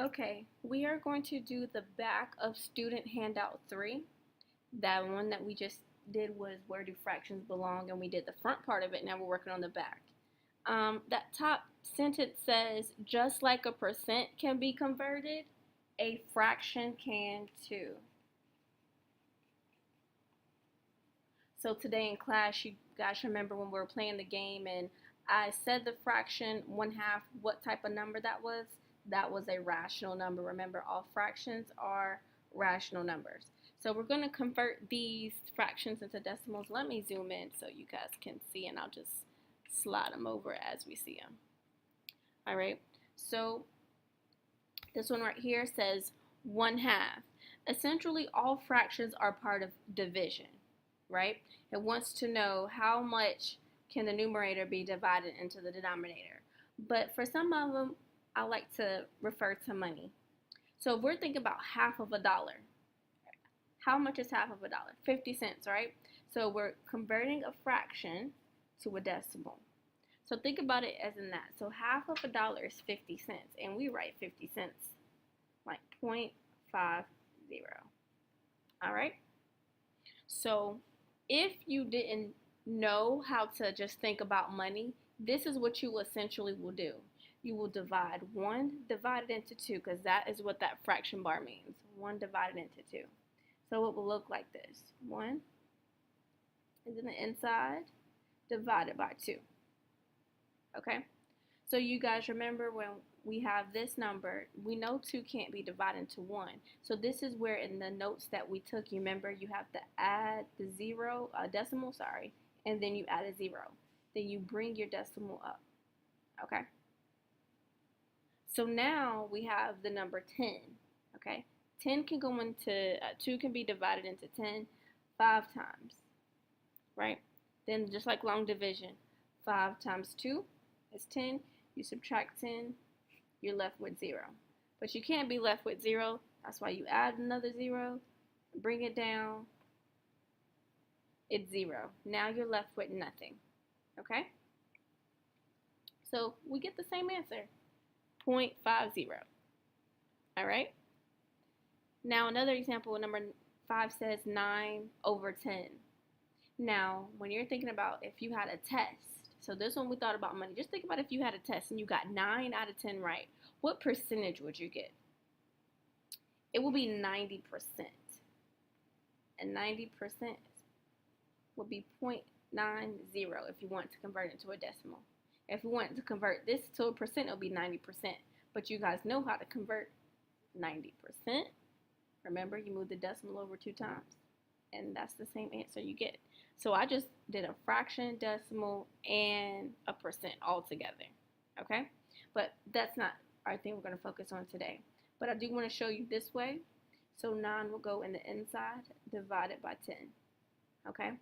Okay, we are going to do the back of student handout 3. That one that we just did was where do fractions belong, and we did the front part of it. Now we're working on the back. That top sentence says, just like a percent can be converted, a fraction can too. So today in class, you guys remember when we were playing the game and I said the fraction 1/2, what type of number that was? That was a rational number. Remember, all fractions are rational numbers. So we're going to convert these fractions into decimals. Let me zoom in so you guys can see, and I'll just slide them over as we see them. All right, so this one right here says 1/2. Essentially, all fractions are part of division, right? It wants to know how much can the numerator be divided into the denominator. But for some of them, I like to refer to money. So if we're thinking about half of a dollar, how much is half of a dollar? 50 cents, right? So we're converting a fraction to a decimal. So think about it as in that. So half of a dollar is 50 cents, and we write 50 cents like 0.50. All right? So if you didn't know how to just think about money, this is what you essentially will do. You will divide 1 divided into 2, because that is what that fraction bar means. 1 divided into 2. So it will look like this. 1 is in the inside divided by 2. Okay? So you guys remember when we have this number, we know 2 can't be divided into 1. So this is where in the notes that we took, you remember you have to add the decimal, and then you add a 0. Then you bring your decimal up. Okay? So now we have the number 10. Okay? 10 can go into, 2 can be divided into 10 5 times. Right? Then just like long division, 5 times 2 is 10. You subtract 10, you're left with 0. But you can't be left with 0. That's why you add another 0, bring it down, it's 0. Now you're left with nothing. Okay? So we get the same answer, 0.50. All right? Now another example, number 5 says 9/10. Now, when you're thinking about if you had a test, so this one we thought about money. Just think about if you had a test and you got 9 out of 10 right. What percentage would you get? It will be 90%. And 90% would be 0.90 if you want to convert it to a decimal. If you want to convert this to a percent, it'll be 90%. But you guys know how to convert 90%. Remember, you move the decimal over 2 times. And that's the same answer you get. So I just did a fraction, decimal, and a percent all together. Okay? But that's not our thing we're going to focus on today. But I do want to show you this way. So 9 will go in the inside, divided by 10. Okay?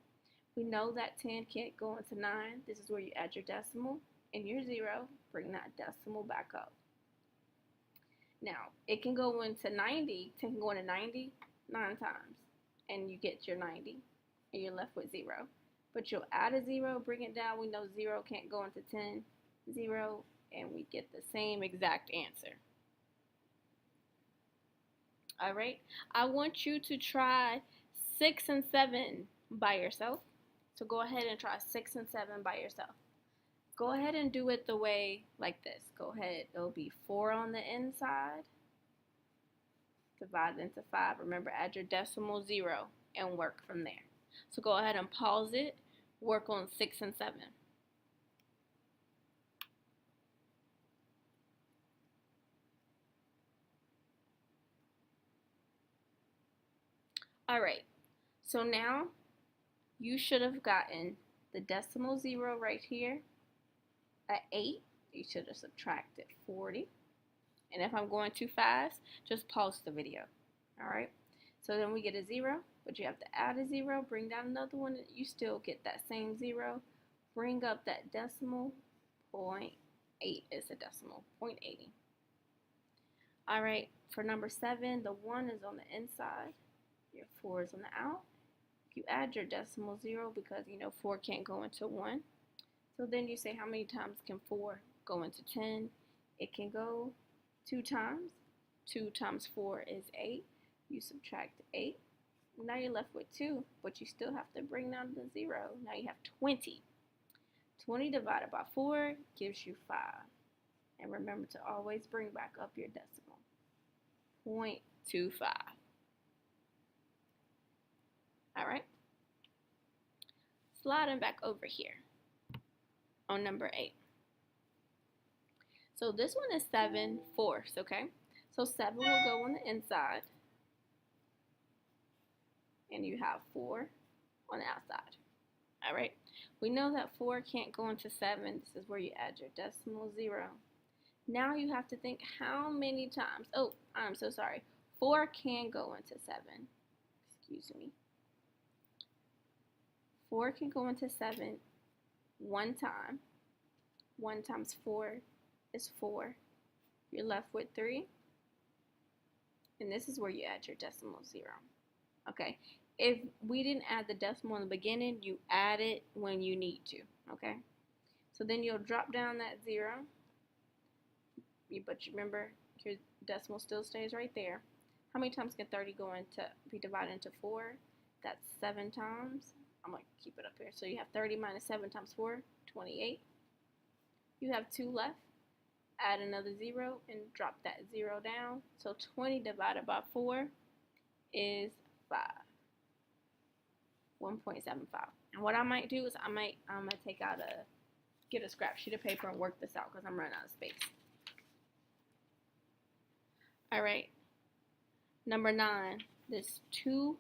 We know that 10 can't go into 9. This is where you add your decimal and your 0. Bring that decimal back up. Now, it can go into 90. 10 can go into 90 9 times. And you get your 90. And you're left with 0. But you'll add a 0, bring it down. We know 0 can't go into 10. 0. And we get the same exact answer. Alright? I want you to try 6 and 7 by yourself. So go ahead and try 6 and 7 by yourself. Go ahead and do it the way like this. Go ahead. It'll be 4 on the inside. Divide into 5. Remember, add your decimal 0 and work from there. So go ahead and pause it. Work on 6 and 7. Alright, so now you should have gotten the decimal 0 right here at 8. You should have subtracted 40. And if I'm going too fast, just pause the video. Alright, so then we get a 0, but you have to add a 0, bring down another one, you still get that same 0. Bring up that decimal, 0.8 is the decimal, 0.80. Alright, for number 7, the 1 is on the inside, your 4 is on the out. You add your decimal 0 because you know 4 can't go into 1. So then you say how many times can 4 go into 10? It can go 2 times. 2 times 4 is 8. You subtract 8. Now you're left with 2, but you still have to bring down the 0. Now you have 20. 20 divided by 4 gives you 5. And remember to always bring back up your decimal. 0.25. All right. Sliding back over here on number 8. So this one is 7/4, okay? So 7 will go on the inside. And you have 4 on the outside. All right. We know that 4 can't go into 7. This is where you add your decimal 0. Now you have to think how many times. Oh, I'm so sorry. 4 can go into 7. Excuse me. 4 can go into 7 one time. 1 times 4 is 4. You're left with 3. And this is where you add your decimal 0. Okay. If we didn't add the decimal in the beginning, you add it when you need to. Okay. So then you'll drop down that 0. But remember, your decimal still stays right there. How many times can 30 be divided into 4? That's 7 times. I'm going to keep it up here. So you have 30 minus 7 times 4, 28. You have 2 left. Add another 0 and drop that 0 down. So 20 divided by 4 is 5. 1.75. And what I might do is I'm gonna get a scrap sheet of paper and work this out because I'm running out of space. All right. Number 9. This 2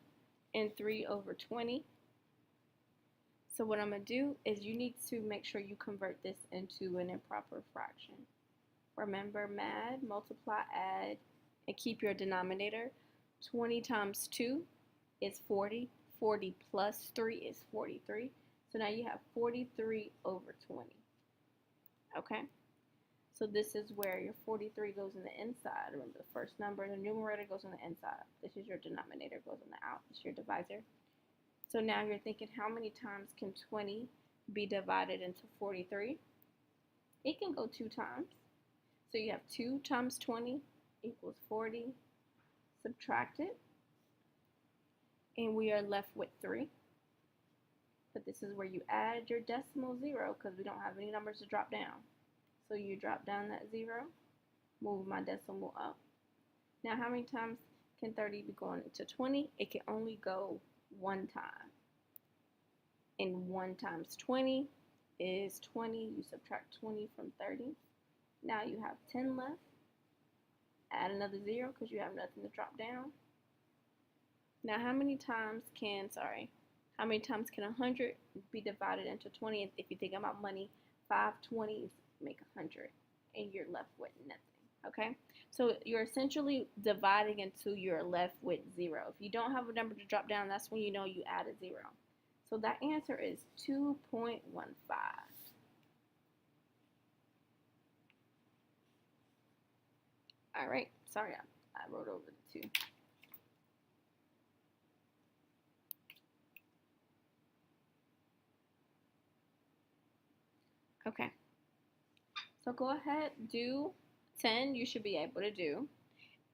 and 3 over 20. So what I'm going to do is you need to make sure you convert this into an improper fraction. Remember, add, multiply, add, and keep your denominator. 20 times 2 is 40. 40 plus 3 is 43. So now you have 43 over 20. Okay? So this is where your 43 goes in the inside. Remember, the first number in the numerator goes on the inside. This is your denominator, goes on the out. This is your divisor. So now you're thinking, how many times can 20 be divided into 43? It can go 2 times. So you have 2 times 20 equals 40. Subtract it. And we are left with 3. But this is where you add your decimal 0 because we don't have any numbers to drop down. So you drop down that 0, move my decimal up. Now how many times can 30 be going into 20? It can only go 1 time. And 1 times 20 is 20. You subtract 20 from 30. Now you have 10 left. Add another 0 because you have nothing to drop down. Now how many times can 100 be divided into 20? If you think about money, 5 20s make 100 and you're left with nothing. Okay, so you're essentially dividing until you're left with 0. If you don't have a number to drop down, that's when you know you add a 0. So that answer is 2.15. All right, sorry I wrote over the 2. Okay, so go ahead, do 10, you should be able to do.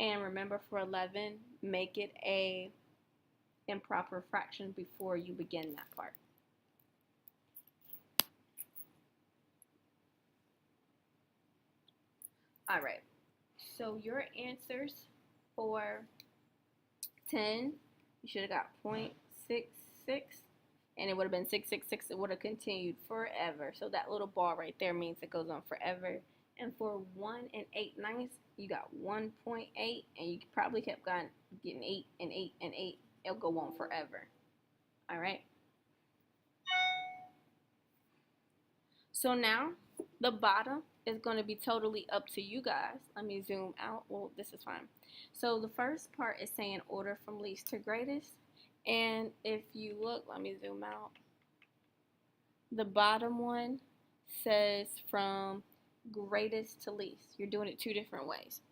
And remember, for 11, make it a improper fraction before you begin that part. All right, so your answers for 10, you should have got 0.66, and it would have been 666. It would have continued forever. So that little bar right there means it goes on forever. And for 1 and 8/9, you got 1.8, and you probably kept getting 8 and 8 and 8. It'll go on forever. All right. So now the bottom is going to be totally up to you guys. Let me zoom out. Well, this is fine. So the first part is saying order from least to greatest. And if you look, let me zoom out. The bottom one says from greatest to least. You're doing it 2 different ways.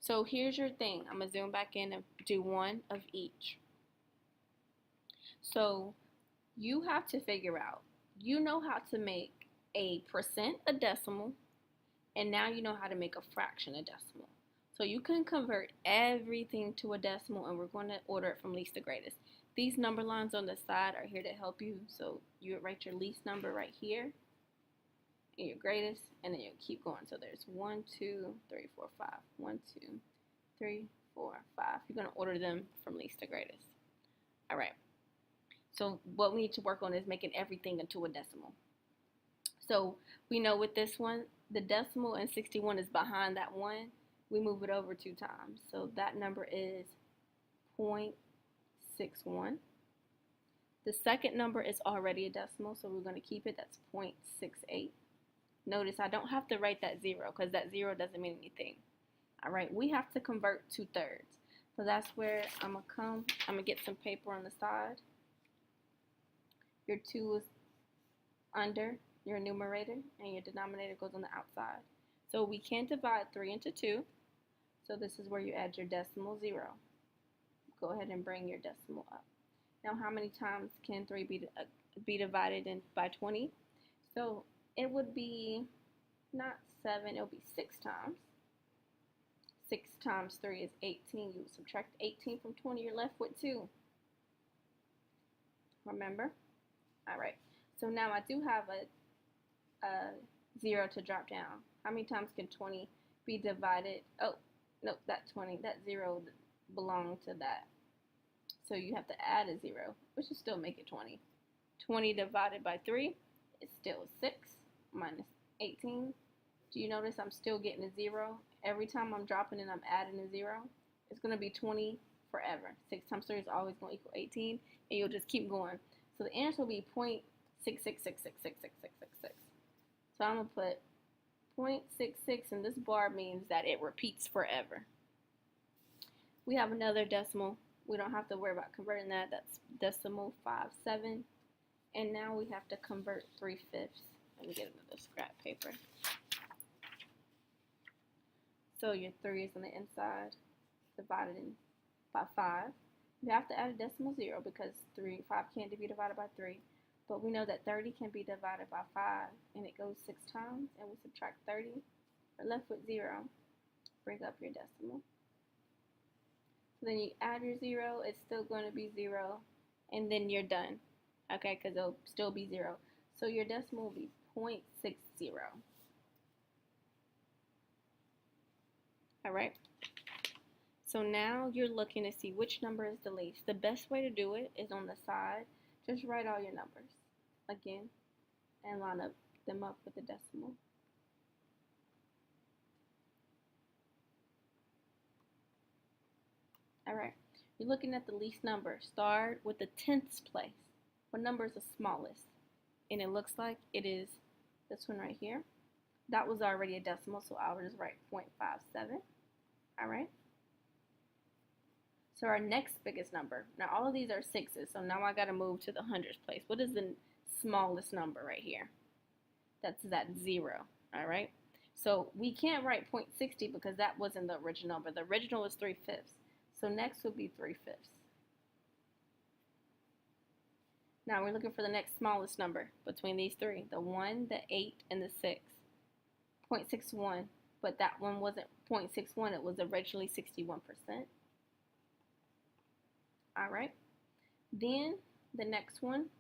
So here's your thing. I'm going to zoom back in and do one of each. So you have to figure out, you know how to make a percent a decimal, and now you know how to make a fraction a decimal. So you can convert everything to a decimal, and we're going to order it from least to greatest. These number lines on the side are here to help you. So you would write your least number right here and your greatest, and then you keep going. So there's 1, 2, 3, 4, 5. 1, 2, 3, 4, 5. You're going to order them from least to greatest. All right. So what we need to work on is making everything into a decimal. So we know with this one, the decimal in 61 is behind that 1. We move it over 2 times. So that number is 0.61. The second number is already a decimal, so we're going to keep it. That's 0.68. Notice I don't have to write that 0 because that 0 doesn't mean anything. All right, we have to convert 2/3. So that's where I'm going to get some paper on the side. Your 2 is under your numerator, and your denominator goes on the outside. So we can't divide 3 into 2. So this is where you add your decimal 0. Go ahead and bring your decimal up. Now, how many times can 3 be divided by 20? So it would be not 7, it would be 6 times. 6 times 3 is 18. You subtract 18 from 20, you're left with 2. Remember? All right. So now I do have a 0 to drop down. How many times can 20 be divided? Oh, nope, that 0 belonged to that. So you have to add a 0, which will still make it 20. 20 divided by 3 is still 6 minus 18. Do you notice I'm still getting a 0? Every time I'm dropping and I'm adding a 0, it's going to be 20 forever. 6 times 3 is always going to equal 18, and you'll just keep going. So the answer will be 0.66666666. So I'm going to put 0.66, and this bar means that it repeats forever. We have another decimal. We don't have to worry about converting that. That's decimal 57. And now we have to convert 3/5. Let me get another scrap paper. So your 3 is on the inside, divided by 5. You have to add a decimal 0 because 5 can't be divided by 3. But we know that 30 can be divided by 5, and it goes 6 times, and we subtract 30. We're left with 0. Bring up your decimal. So then you add your 0, it's still going to be 0, and then you're done. Okay, because it'll still be 0. So your decimal will be 0.60. All right. So now you're looking to see which number is the least. The best way to do it is on the side. Just write all your numbers again and line them up with the decimal. All right. You're looking at the least number. Start with the tenths place. What number is the smallest? And it looks like it is this one right here. That was already a decimal, so I will just write 0.57. All right. So our next biggest number. Now all of these are 6s, so now I got to move to the hundreds place. What is the smallest number right here? That's that 0. All right. So we can't write 0.60 because that wasn't the original number. The original was 3/5. So next would be 3/5. Now we're looking for the next smallest number between these three. The 1, the 8, and the 6. 0.61. But that one wasn't 0.61. It was originally 61%. All right. Then the next one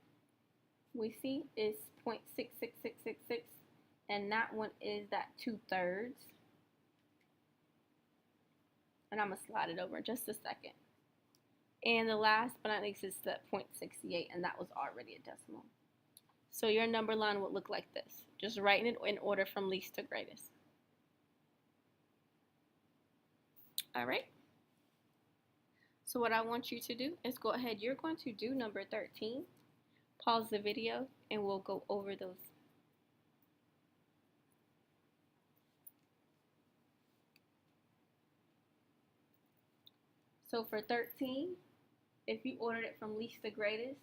we see is 0.66666, and that one is that 2/3. And I'm going to slide it over in just a second. And the last but not least is the 0.68, and that was already a decimal. So your number line would look like this. Just writing it in order from least to greatest. All right. So what I want you to do is go ahead. You're going to do number 13. Pause the video, and we'll go over those. So for 13, if you ordered it from least to greatest,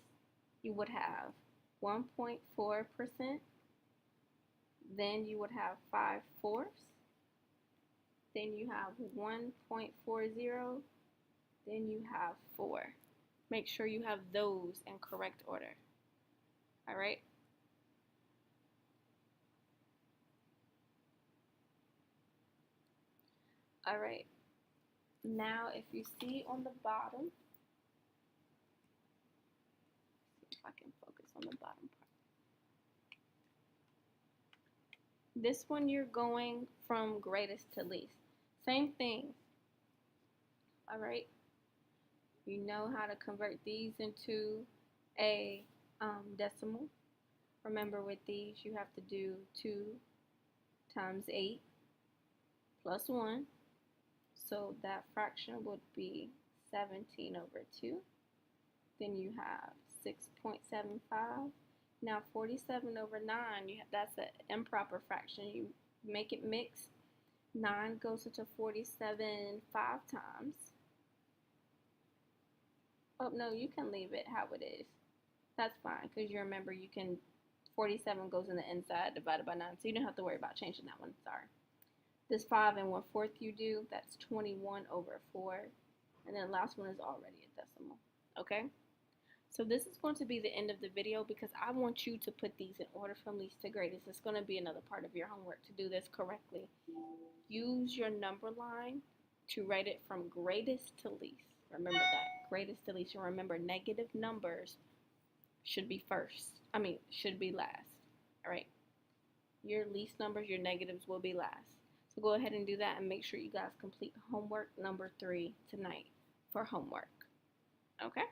you would have 1.4%. Then you would have 5/4. Then you have 1.40. Then you have 4. Make sure you have those in correct order. All right. All right. Now, if you see on the bottom, see if I can focus on the bottom part. This one you're going from greatest to least. Same thing. All right. You know how to convert these into a decimal. Remember, with these, you have to do 2 times 8 plus 1. So that fraction would be 17 over 2. Then you have 6.75. Now 47 over 9, that's an improper fraction. You make it mixed. 9 goes into 47 5 times. Oh, no, you can leave it how it is. That's fine, because you remember 47 goes in the inside divided by 9, so you don't have to worry about changing that one, sorry. This 5 and 1/4 you do, that's 21 over 4. And then the last one is already a decimal, okay? So this is going to be the end of the video because I want you to put these in order from least to greatest. It's going to be another part of your homework to do this correctly. Use your number line to write it from greatest to least. Remember that, greatest to least. And remember, negative numbers should be should be last, all right? Your least numbers, your negatives will be last. So go ahead and do that and make sure you guys complete homework number 3 tonight for homework, okay?